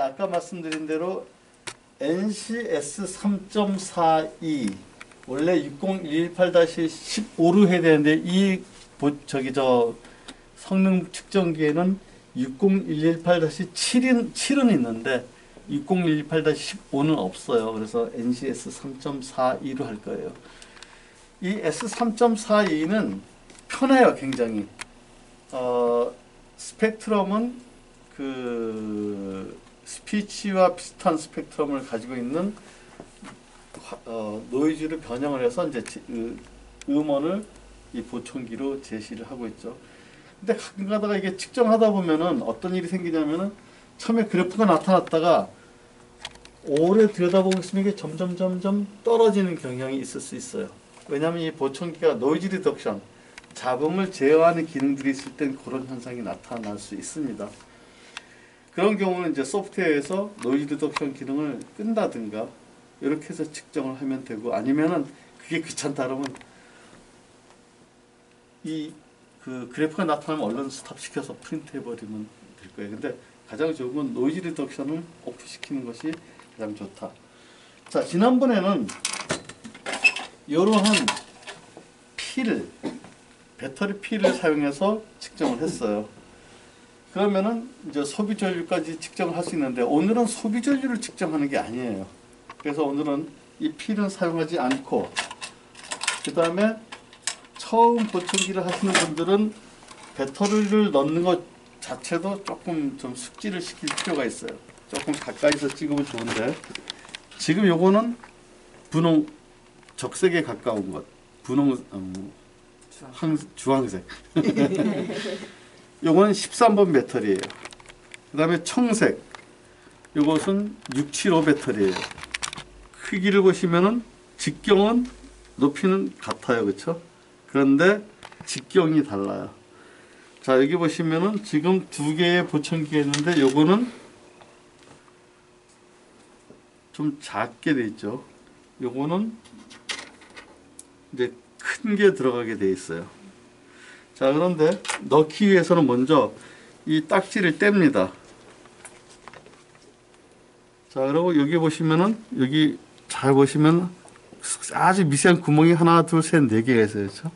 아까 말씀드린 대로 NCS 3.42 원래 6018-15로 해야 되는데 이 성능 측정기에는 60118-7은 있는데 60118-15는 없어요. 그래서 NCS 3.42로 할 거예요. 이 S3.42는 편해요, 굉장히. 스펙트럼은 그 스피치와 비슷한 스펙트럼을 가지고 있는 노이즈를 변형을 해서 이제 음원을 이 보청기로 제시를 하고 있죠. 근데 가끔 가다가 이게 측정하다 보면은 어떤 일이 생기냐면은 처음에 그래프가 나타났다가 오래 들여다보고 있으면 이게 점점 떨어지는 경향이 있을 수 있어요. 왜냐하면 이 보청기가 노이즈 리덕션, 잡음을 제어하는 기능들이 있을 땐 그런 현상이 나타날 수 있습니다. 그런 경우는 이제 소프트웨어에서 노이즈 리덕션 기능을 끈다든가 이렇게 해서 측정을 하면 되고, 아니면은 그게 귀찮다 그러면 그 그래프가 나타나면 얼른 스탑시켜서 프린트 해버리면 될 거예요. 근데 가장 좋은 건 노이즈 리덕션을 오프시키는 것이 가장 좋다. 자, 지난번에는 이러한 배터리 필을 사용해서 측정을 했어요. 그러면은 이제 소비 전류까지 측정을 할 수 있는데, 오늘은 소비 전류를 측정하는 게 아니에요. 그래서 오늘은 이 필은 사용하지 않고, 그 다음에 처음 보청기를 하시는 분들은 배터리를 넣는 것 자체도 조금 좀 숙지를 시킬 필요가 있어요. 조금 가까이서 찍으면 좋은데, 지금 요거는 분홍 적색에 가까운 것, 주황색. 요거는 13번 배터리예요. 그 다음에 청색, 요것은 675 배터리예요. 크기를 보시면은 직경은 높이는 같아요, 그렇죠? 그런데 직경이 달라요. 자, 여기 보시면은 지금 두 개의 보청기가 있는데 요거는 좀 작게 돼 있죠. 요거는 이제 큰 게 들어가게 돼 있어요. 자, 그런데 넣기 위해서는 먼저 이 딱지를 뗍니다. 자, 그리고 여기 보시면은, 여기 잘 보시면 아주 미세한 구멍이 하나, 둘, 셋, 네 개가 있어요. 그렇죠?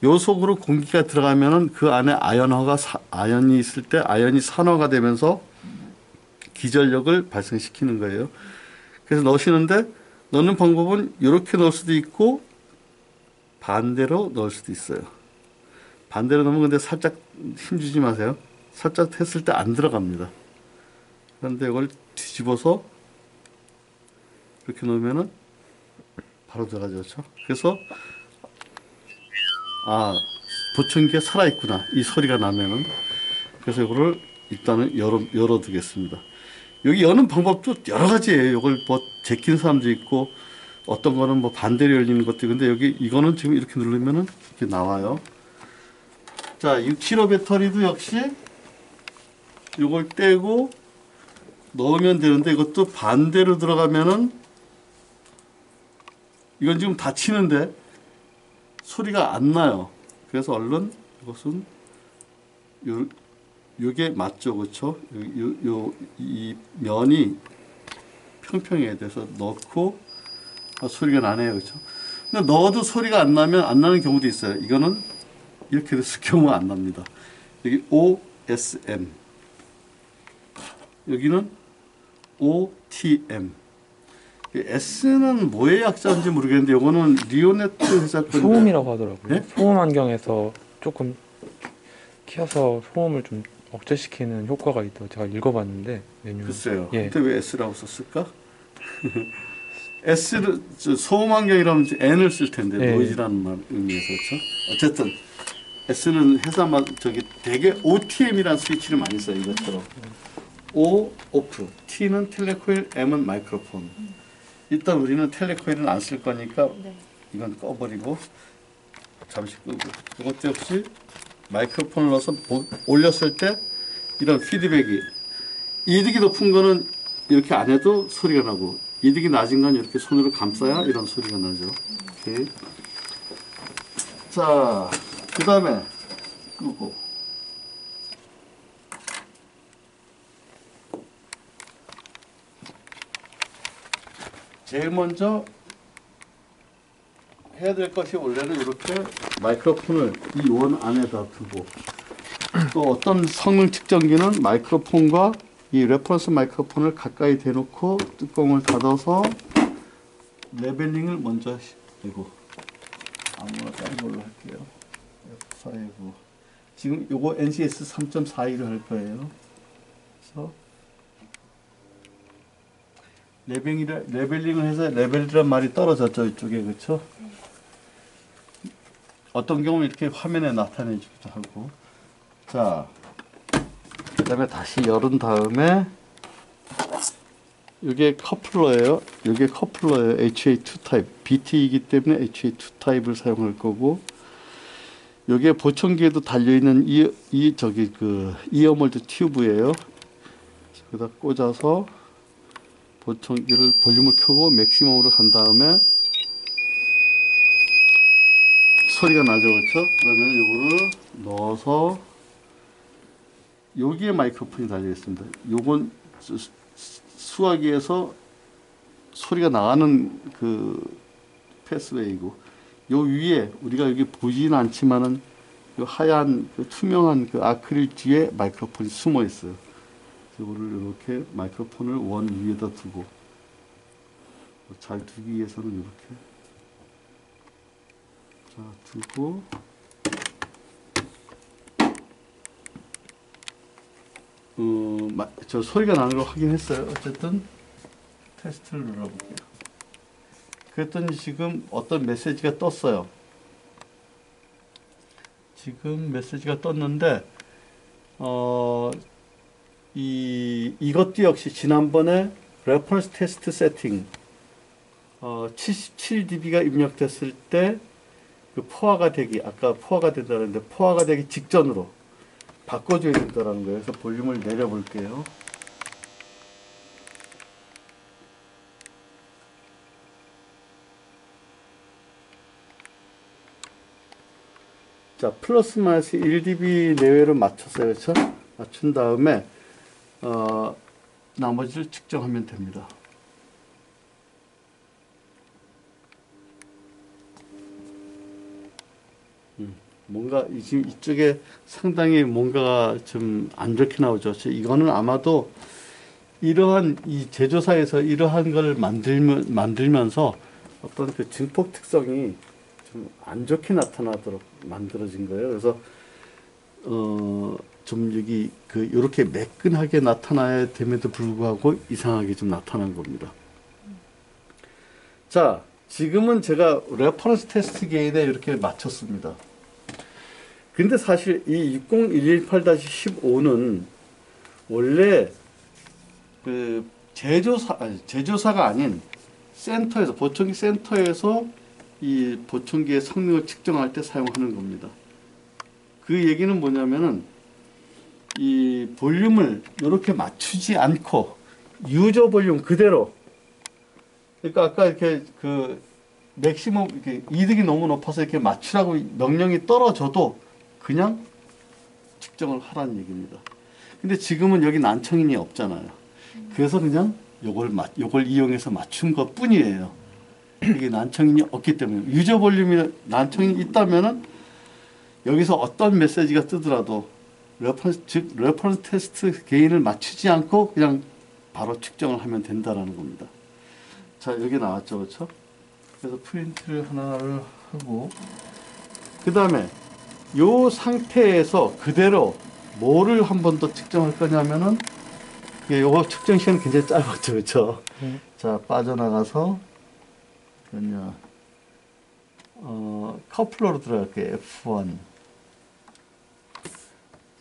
요 속으로 공기가 들어가면은 그 안에 아연이 있을 때 아연이 산화가 되면서 기전력을 발생시키는 거예요. 그래서 넣으시는데, 넣는 방법은 이렇게 넣을 수도 있고 반대로 넣을 수도 있어요. 반대로 넣으면 근데 살짝 힘주지 마세요. 살짝 했을 때 안 들어갑니다. 그런데 이걸 뒤집어서 이렇게 넣으면은 바로 들어가죠. 그렇죠? 그래서 보청기가 살아있구나, 이 소리가 나면은. 그래서 이거를 일단은 열어두겠습니다. 여기 여는 방법도 여러 가지예요. 이걸 뭐 제끼는 사람도 있고, 어떤 거는 뭐 반대로 열리는 것도 있고, 근데 이거는 지금 이렇게 누르면은 이렇게 나와요. 자, 6kg 배터리도 역시 이걸 떼고 넣으면 되는데, 이것도 반대로 들어가면은 이건 지금 닫히는데 소리가 안 나요. 그래서 얼른 이것은 요게 맞죠, 그렇죠? 이 면이 평평해야 돼서 넣고 소리가 나네요, 그렇죠? 근데 넣어도 소리가 안 나는 경우도 있어요. 이거는 이렇게 됐을 경우가 안 납니다. 여기 OSM, 여기는 OTM. S는 뭐의 약자인지 모르겠는데 이거는 리오네트 회사 건데, 소음이라고 하더라고요. 네? 소음 환경에서 조금 키워서 소음을 좀 억제시키는 효과가 있다고 제가 읽어봤는데, 메뉴. 글쎄요. 예. 근데 왜 S라고 썼을까? S를 소음 환경이라면 N을 쓸 텐데, 예. 노이즈라는 의미에서. 그렇죠? 어쨌든 S는 회사만 되게 OTM이라는 스위치를 많이 써요, 이것처럼. O 오프, T는 텔레코일, M은 마이크로폰. 일단 우리는 텔레코일은 안 쓸 거니까 이건 꺼버리고 잠시 끄고, 이것도 역시 마이크로폰을 넣어서 올렸을 때 이런 피드백이, 이득이 높은 거는 이렇게 안 해도 소리가 나고, 이득이 낮은 건 이렇게 손으로 감싸야 이런 소리가 나죠. 오케이. 자, 그 다음에 끄고, 제일 먼저 해야 될 것이 원래는 이렇게 마이크로폰을 이 원 안에다 두고 또 어떤 성능 측정기는 마이크로폰과 이 레퍼런스 마이크로폰을 가까이 대놓고 뚜껑을 닫아서 레벨링을 먼저 이거 아무나 다른 걸로 할게요. F5 지금 요거 NCS 3.42로 할 거예요. 그래서 레벨링을 해서 레벨이란 말이 떨어졌죠 이쪽에 그렇죠? 어떤 경우는 이렇게 화면에 나타내주기도 하고 자 그 다음에 다시 열은 다음에 이게 커플러예요. 이게 커플러예요. HA2 타입 BT이기 때문에 HA2 타입을 사용할 거고 여기에 보청기에도 달려있는 저기 그 이어몰드 튜브예요. 여기다 꽂아서 보청기를 볼륨을 켜고 맥시멈으로 간 다음에 소리가 나죠, 그렇죠? 그러면 이거를 넣어서 여기에 마이크로폰이 달려 있습니다. 요건 수화기에서 소리가 나가는 그 패스웨이고 요 위에 우리가 여기 보지는 않지만은 요 하얀 그 투명한 그 아크릴 뒤에 마이크로폰이 숨어 있어요. 이거를 이렇게 마이크로폰을 원 위에다 두고 잘 두기 위해서는 이렇게 자 두고 저 소리가 나는 걸 확인했어요. 어쨌든 테스트를 눌러볼게요. 그랬더니 지금 어떤 메시지가 떴어요. 지금 메시지가 떴는데 이것도 역시 지난번에 레퍼런스 테스트 세팅 77dB가 입력됐을 때 그 포화가 되기 아까 포화가 된다는데 포화가 되기 직전으로 바꿔줘야 된다는 거예요. 그래서 볼륨을 내려볼게요. 자, 플러스 마이너스 1dB 내외로 맞췄어요. 그렇죠? 맞춘 다음에 나머지를 측정하면 됩니다. 뭔가 지금 이쪽에 상당히 뭔가 좀 안 좋게 나오죠. 이거는 아마도 이러한 이 제조사에서 이러한 걸 만들면서 어떤 그 증폭 특성이 좀 안 좋게 나타나도록 만들어진 거예요. 그래서 좀 여기 그 이렇게 매끈하게 나타나야 됨에도 불구하고 이상하게 좀 나타난 겁니다. 자, 지금은 제가 레퍼런스 테스트 게인에 이렇게 맞췄습니다. 근데 사실 이 60118-15는 원래 그 제조사가 아닌 센터에서 보청기 센터에서 이 보청기의 성능을 측정할 때 사용하는 겁니다. 그 얘기는 뭐냐면은 이 볼륨을 이렇게 맞추지 않고 유저 볼륨 그대로 그러니까 아까 이렇게 그 맥시멈 이렇게 이득이 너무 높아서 이렇게 맞추라고 명령이 떨어져도 그냥 측정을 하라는 얘기입니다. 근데 지금은 여기 난청인이 없잖아요. 그래서 그냥 요걸 이용해서 맞춘 것 뿐이에요. 이게 난청인이 없기 때문에 유저 볼륨이 난청인이 있다면은 여기서 어떤 메시지가 뜨더라도 레퍼런스 테스트 게인을 맞추지 않고 그냥 바로 측정을 하면 된다라는 겁니다. 자, 여기 나왔죠, 그렇죠? 그래서 프린트를 하나를 하고 그 다음에 요 상태에서 그대로 뭐를 한 번 더 측정할 거냐면은 요거 측정 시간 굉장히 짧았죠, 그렇죠? 자, 빠져나가서 그냥 커플러로 들어갈게요. F1.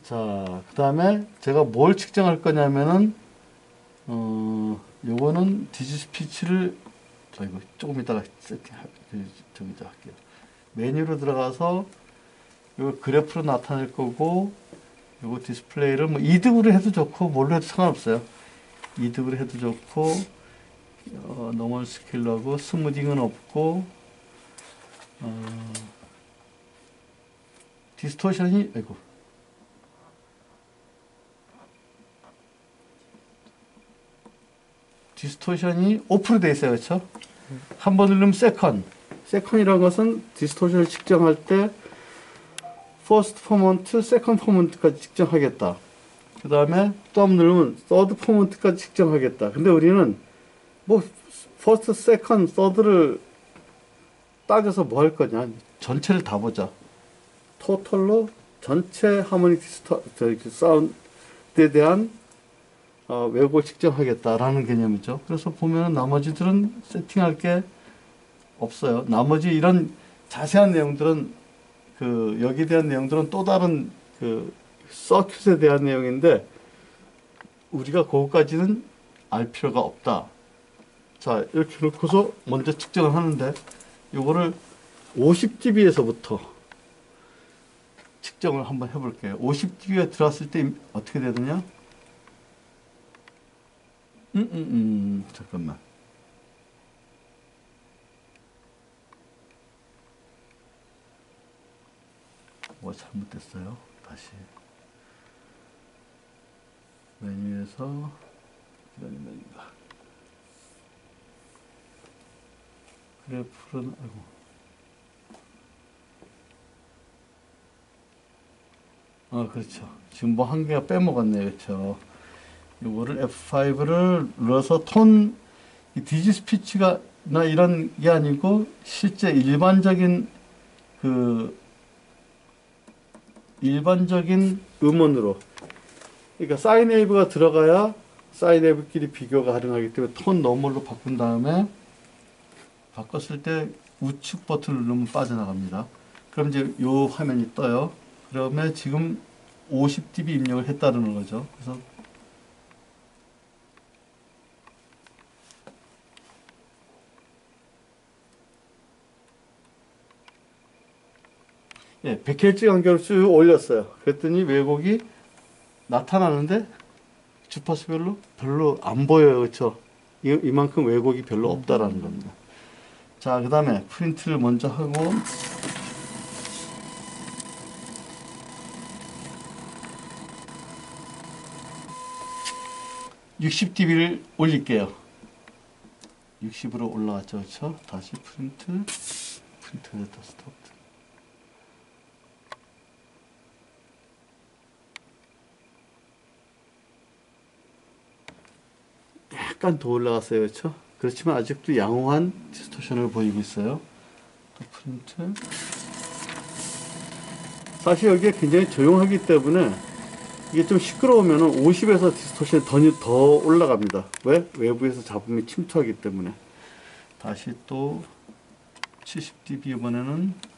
자, 그 다음에 제가 뭘 측정할 거냐면은 요거는 디지스피치를 저 이거 조금 이따가 저기다 할게요. 메뉴로 들어가서 요 그래프로 나타낼 거고 요거 디스플레이를 뭐 이득으로 해도 좋고 뭘로 해도 상관없어요. 이득으로 해도 좋고 노멀 스케일러고 스무딩은 없고 디스토션이 아이고 디스토션이 5% 돼 있어요. 그렇죠? 한 번 누르면 세컨. 세컨이라는 것은 디스토션을 측정할 때 퍼스트 포먼트, 세컨드 포먼트까지 측정하겠다. 그 다음에 또 한 번 누르면 서드 포먼트까지 측정하겠다. 근데 우리는 뭐 퍼스트, 세컨드, 서드를 따져서 뭐 할 거냐. 전체를 다 보자. 토털로 전체 하모닉 사운드에 대한 왜곡을 측정하겠다라는 개념이죠. 그래서 보면 나머지들은 세팅할 게 없어요. 나머지 이런 자세한 내용들은 여기에 대한 내용들은 또 다른 서큐트에 대한 내용인데 우리가 그것까지는 알 필요가 없다. 자, 이렇게 놓고서 먼저 측정을 하는데 요거를 50dB에서부터 측정을 한번 해볼게요. 50dB가 들어왔을 때 어떻게 되느냐? 잠깐만. 뭐 잘못됐어요. 다시. 메뉴에서 메뉴인가. 그래프는 아이고. 그렇죠. 지금 뭐 한 개가 빼먹었네요. 그렇죠. 요거를 F5를 눌러서 톤, 이 디지스피치가 나 이런 게 아니고 실제 일반적인 일반적인 음원으로, 그러니까 사인웨이브가 들어가야 사인웨이브끼리 비교가 가능하기 때문에 톤 너멀로 바꾼 다음에 바꿨을 때 우측 버튼을 누르면 빠져나갑니다. 그럼 이제 요 화면이 떠요. 그러면 지금 50dB 입력을 했다는 거죠. 그래서 예, 100Hz 간격을 쭉 올렸어요. 그랬더니 왜곡이 나타나는데 주파수별로 별로 안 보여요. 그렇죠? 이만큼 왜곡이 별로 없다라는 겁니다. 자, 그 다음에 프린트를 먼저 하고 60dB를 올릴게요. 60으로 올라왔죠. 그렇죠? 다시 프린트 됐다. 스톱. 약간 더 올라갔어요. 그렇죠? 그렇지만 아직도 양호한 디스토션을 보이고 있어요. 또 프린트. 사실 여기가 굉장히 조용하기 때문에 이게 좀 시끄러우면 50에서 디스토션이 더 올라갑니다. 왜? 외부에서 잡음이 침투하기 때문에. 다시 또 70dB 이번에는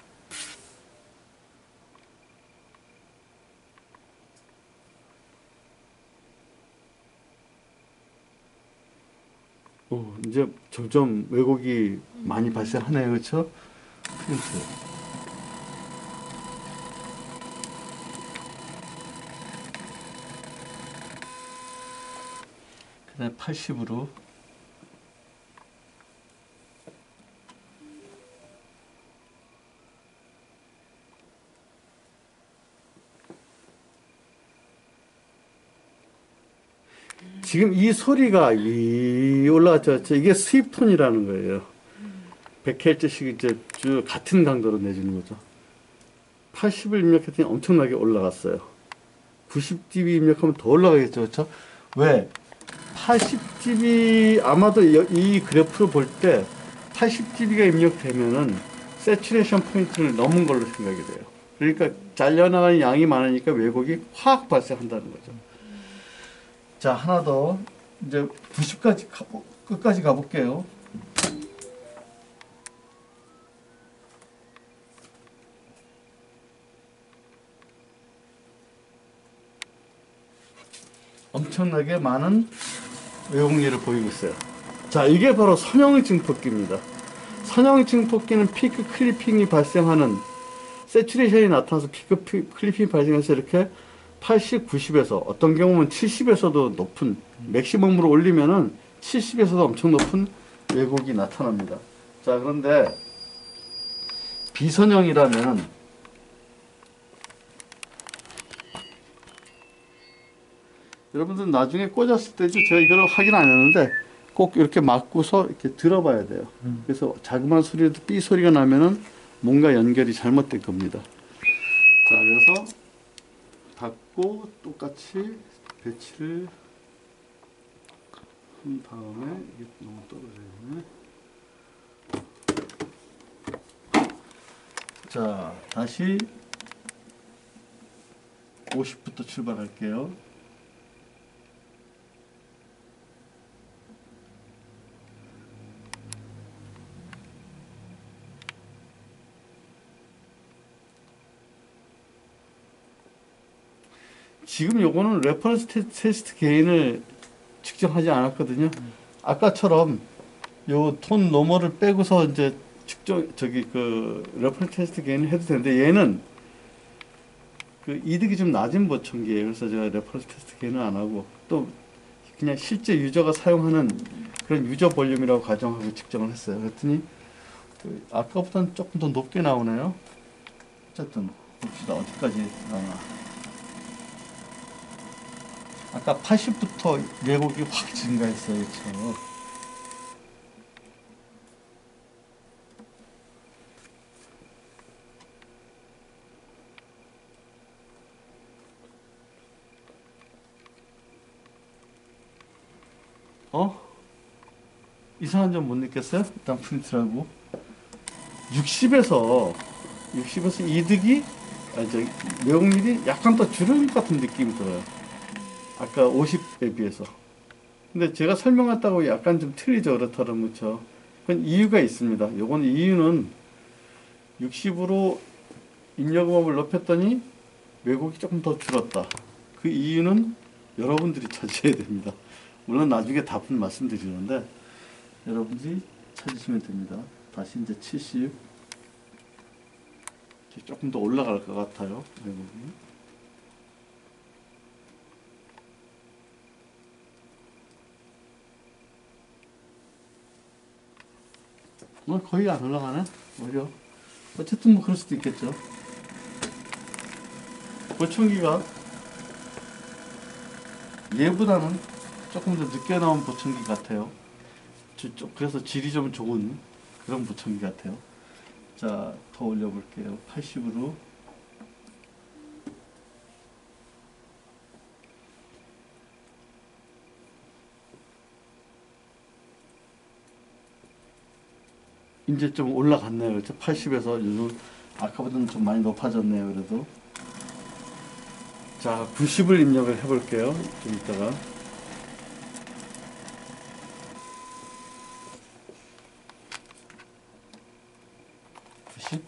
이제 점점 왜곡이 많이 발생하네요. 그렇죠? 프린트. 그 다음에 80으로 지금 이 소리가 올라갔죠. 이게 스윕톤이라는 거예요. 100Hz씩 이제 쭉 같은 강도로 내주는 거죠. 80을 입력했더니 엄청나게 올라갔어요. 90dB 입력하면 더 올라가겠죠. 그렇죠? 왜? 80dB 아마도 이 그래프를 볼 때 80dB가 입력되면은 세츄레이션 포인트를 넘은 걸로 생각이 돼요. 그러니까 잘려나가는 양이 많으니까 왜곡이 확 발생한다는 거죠. 자, 하나 더. 이제 90까지 끝까지 가볼게요. 엄청나게 많은 왜곡률을 보이고 있어요. 자, 이게 바로 선형 증폭기입니다. 선형 증폭기는 피크 클리핑이 발생하는, 세츄레이션이 나타나서 피크 클리핑이 발생해서 이렇게 80, 90에서 어떤 경우는 70에서도 높은, 맥시멈으로 올리면은 70에서도 엄청 높은 왜곡이 나타납니다. 자, 그런데 비선형이라면 여러분들 나중에 꽂았을 때죠. 제가 이걸 확인 안 했는데 꼭 이렇게 막고서 이렇게 들어봐야 돼요. 그래서 자그마한 소리라도 삐 소리가 나면은 뭔가 연결이 잘못된 겁니다. 자, 그래서 닫고 똑같이 배치를 한 다음에 이게 너무 떨어져 있네. 자, 다시 50부터 출발할게요. 지금 요거는 레퍼런스 테스트 게인을 측정하지 않았거든요. 아까처럼 요 톤 너머를 빼고서 이제 측정 그 레퍼런스 테스트 게인을 해도 되는데 얘는 그 이득이 좀 낮은 보청기예요. 그래서 제가 레퍼런스 테스트 게인을 안 하고 또 그냥 실제 유저가 사용하는 그런 유저 볼륨이라고 가정하고 측정을 했어요. 그랬더니 그 아까보다는 조금 더 높게 나오네요. 어쨌든 봅시다. 어디까지 나오나. 아까 80부터 왜곡이 확 증가했어요. 그렇죠? 이상한 점 못 느꼈어요? 일단 프린트라고 60에서 이득이 이제 매혹률이 약간 더 줄은 것 같은 느낌이 들어요. 아까 50에 비해서. 근데 제가 설명했다고 약간 좀 틀리죠. 그렇다면 그렇죠. 그건 이유가 있습니다. 요건 이유는 60으로 입력음업을 높였더니 왜곡이 조금 더 줄었다. 그 이유는 여러분들이 찾으셔야 됩니다. 물론 나중에 답은 말씀드리는데 여러분들이 찾으시면 됩니다. 다시 이제 70 조금 더 올라갈 것 같아요. 왜곡이. 거의 안 올라가네. 오히려 어쨌든 뭐 그럴 수도 있겠죠. 보청기가 얘보다는 조금 더 늦게 나온 보청기 같아요. 그래서 질이 좀 좋은 그런 보청기 같아요. 자, 더 올려볼게요. 80으로. 이제 좀 올라갔네요. 그렇죠? 80에서 요즘 아까보다는 좀 많이 높아졌네요. 그래도. 자, 90을 입력을 해볼게요. 좀 이따가. 90.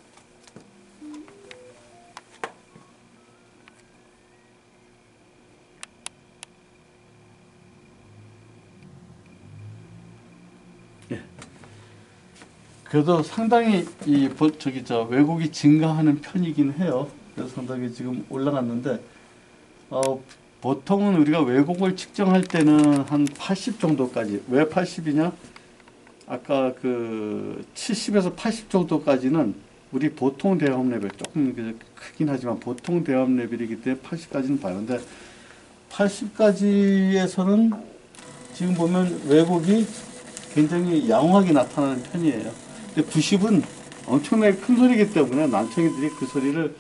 예. 그래도 상당히 왜곡이 증가하는 편이긴 해요. 그래서 상당히 지금 올라갔는데 보통은 우리가 왜곡을 측정할 때는 한 80 정도까지. 왜 80이냐? 아까 그 70에서 80 정도까지는 우리 보통 대화음 레벨 조금 크긴 하지만 보통 대화음 레벨이기 때문에 80까지는 봐요. 근데 80까지에서는 지금 보면 왜곡이 굉장히 양호하게 나타나는 편이에요. 근데 90은 엄청나게 큰 소리이기 때문에 난청이들이 그 소리를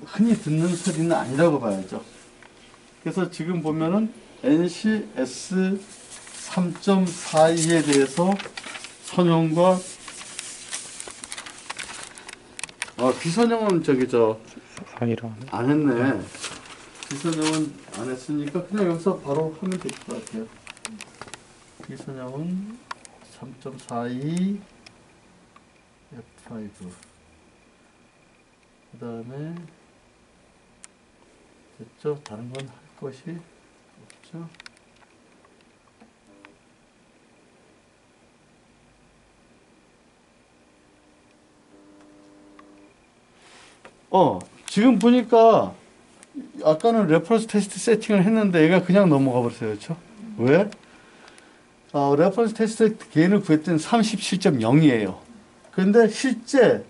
흔히 듣는 소리는 아니라고 봐야죠. 그래서 지금 보면은 NCS 3.42에 대해서 선형과 비선형은 아니라 안 했네. 비선형은 안 했으니까 그냥 여기서 바로 하면 될 것 같아요. 비선형은 3.42 F5 그 다음에 됐죠? 다른 건 할 것이 없죠? 지금 보니까 아까는 레퍼런스 테스트 세팅을 했는데 얘가 그냥 넘어가 버렸어요. 그렇죠? 왜? 레퍼런스 테스트 게인을 구했더니 37.0이에요. 그런데 실제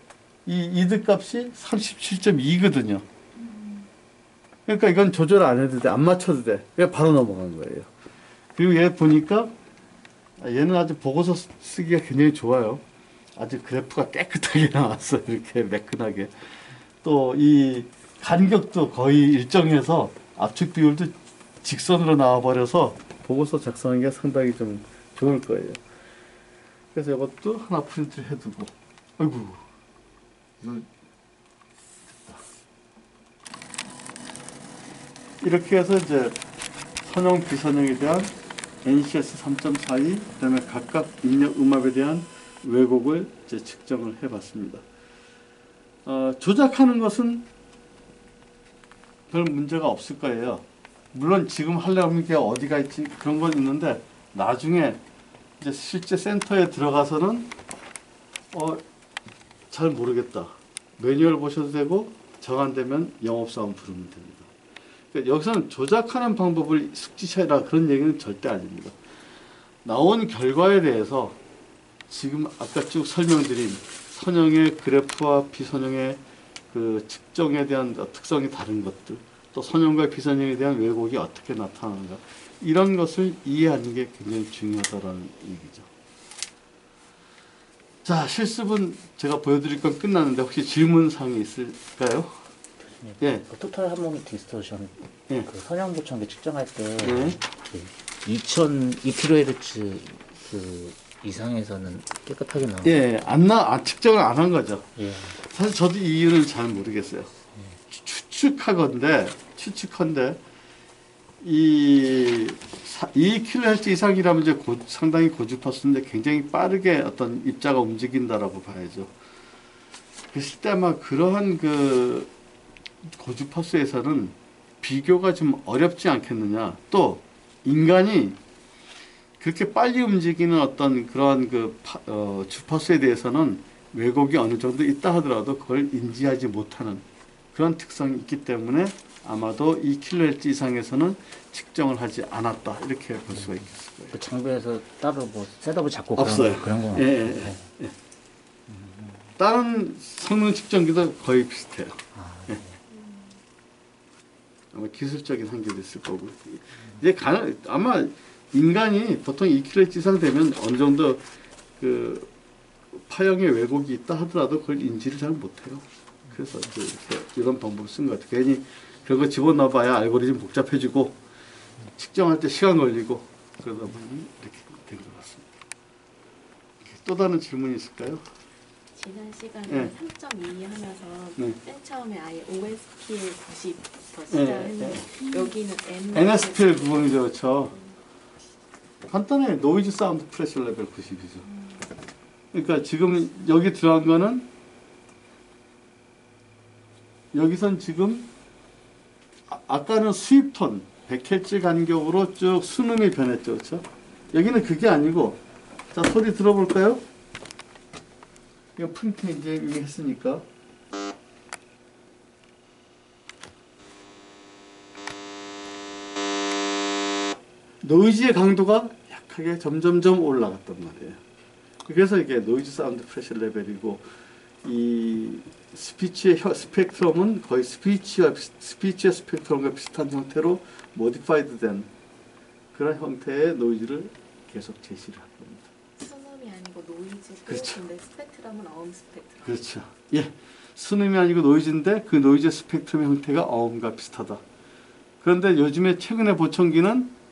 이 이득 값이 37.2거든요. 그러니까 이건 조절 안 해도 돼. 안 맞춰도 돼. 그냥 바로 넘어간 거예요. 그리고 얘 보니까 얘는 아주 보고서 쓰기가 굉장히 좋아요. 아주 그래프가 깨끗하게 나왔어요. 이렇게 매끈하게. 또 이 간격도 거의 일정해서 압축 비율도 직선으로 나와버려서 보고서 작성하기가 상당히 좀 좋을 거예요. 그래서 이것도 하나 프린트를 해두고, 아이고, 이거 됐다. 이렇게 해서 이제 선형, 비선형에 대한 NCS 3.42, 그다음에 각각 입력 음압에 대한 왜곡을 이제 측정을 해봤습니다. 조작하는 것은 별 문제가 없을 거예요. 물론 지금 하려면 게 어디가 있지 그런 건 있는데 나중에 이제 실제 센터에 들어가서는 잘 모르겠다. 매뉴얼 보셔도 되고 정 안 되면 영업사원 부르면 됩니다. 그러니까 여기서는 조작하는 방법을 숙지셔라 그런 얘기는 절대 아닙니다. 나온 결과에 대해서 지금 아까 쭉 설명드린 선형의 그래프와 비선형의 그 측정에 대한 특성이 다른 것들, 또 선형과 비선형에 대한 왜곡이 어떻게 나타나는가, 이런 것을 이해하는 게 굉장히 중요하다는 얘기죠. 자, 실습은 제가 보여드릴 건 끝났는데 혹시 질문사항이 있을까요? 예. 그 토탈 하모닉 디스토션 예. 그 선형 보청기 측정할 때 예. 그 2002kHz 그 이상에서는 깨끗하게 나오고 예, 측정을 안 한 거죠. 예. 사실 저도 이 이유는 잘 모르겠어요. 추측하건데 이 2kHz 이상이라면 이제 상당히 고주파수인데 굉장히 빠르게 어떤 입자가 움직인다라고 봐야죠. 그랬을 때 아마 그러한 그 고주파수에서는 비교가 좀 어렵지 않겠느냐. 또 인간이 그렇게 빨리 움직이는 어떤 그러한 그 주파수에 대해서는 왜곡이 어느 정도 있다 하더라도 그걸 인지하지 못하는 그런 특성이 있기 때문에 아마도 2kHz 이상에서는 측정을 하지 않았다 이렇게 볼 수가 있겠을 거예요. 그 장비에서 따로 뭐 셋업을 잡고 없어요. 그런 건 예, 없어요. 예, 예. 다른 성능 측정기도 거의 비슷해요. 예. 아마 기술적인 한계도 있을 거고. 이제 아마 인간이 보통 2kHz 이상 되면 어느 정도 그 파형의 왜곡이 있다 하더라도 그걸 인지를 잘 못해요. 그래서 이제 이렇게 이런 방법을 쓴 것 같아요. 괜히 그런 거 집어넣어봐야 알고리즘 복잡해지고 측정할 때 시간 걸리고 그러다 보니 이렇게 된 것 같습니다. 또 다른 질문이 있을까요? 지난 시간에 네. 3.2 하면서 네. 맨 처음에 아예 OSPL 90더 네, 시작했는데 여기는 NSPL 90이죠, 그렇죠. 간단해. 노이즈 사운드 프레셔 레벨 90이죠. 그러니까 지금 여기 들어간 거는 여기선 지금 아까는 수입톤 100Hz 간격으로 쭉 순음이 변했죠, 그렇죠? 여기는 그게 아니고 자 소리 들어볼까요? 이거 프린트 이제 이미 했으니까. 노이즈의 강도가 약하게 점점점 올라갔단 말이에요. 그래서 이게 노이즈 사운드 프레셔 레벨이고 이 스피치의 스펙트럼은 거의 스피치의 스펙트럼과 비슷한 형태로 모디파이드 된 그런 형태의 노이즈를 계속 제시를 할 겁니다. 순음이 아니고 노이즈고 그렇죠. 근데 스펙트럼은 어음 스펙트럼. 그렇죠. 예. 순음이 아니고 노이즈인데 그 노이즈의 스펙트럼의 형태가 어음과 비슷하다. 그런데 요즘에 최근에 보청기는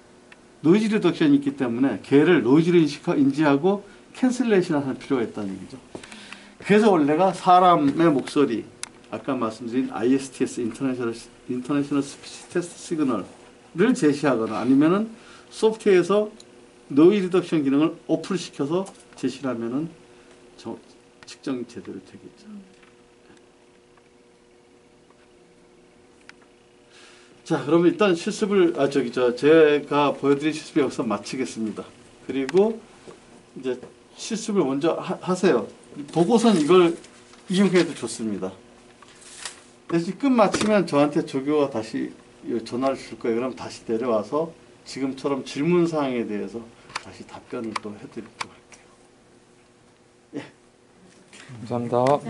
노이즈 리덕션이 있기 때문에 걔를 노이즈를 인지하고 캔슬레이션 할 필요가 있다는 얘기죠. 그래서 원래가 사람의 목소리, 아까 말씀드린 ISTS, 인터내셔널 스피치 테스트 시그널을 제시하거나 아니면은 소프트웨어에서 노이즈 리덕션 기능을 오픈시켜서 제시를 하면은 측정이 제대로 되겠죠. 자, 그러면 일단 실습을 제가 보여드린 실습을 여기서 마치겠습니다. 그리고 이제 실습을 먼저 하세요. 보고선 이걸 이용해도 좋습니다. 그래서 끝 마치면 저한테 조교가 다시 전화를 줄 거예요. 그럼 다시 내려와서 지금처럼 질문 사항에 대해서 다시 답변을 또 해드리도록 할게요. 감사합니다.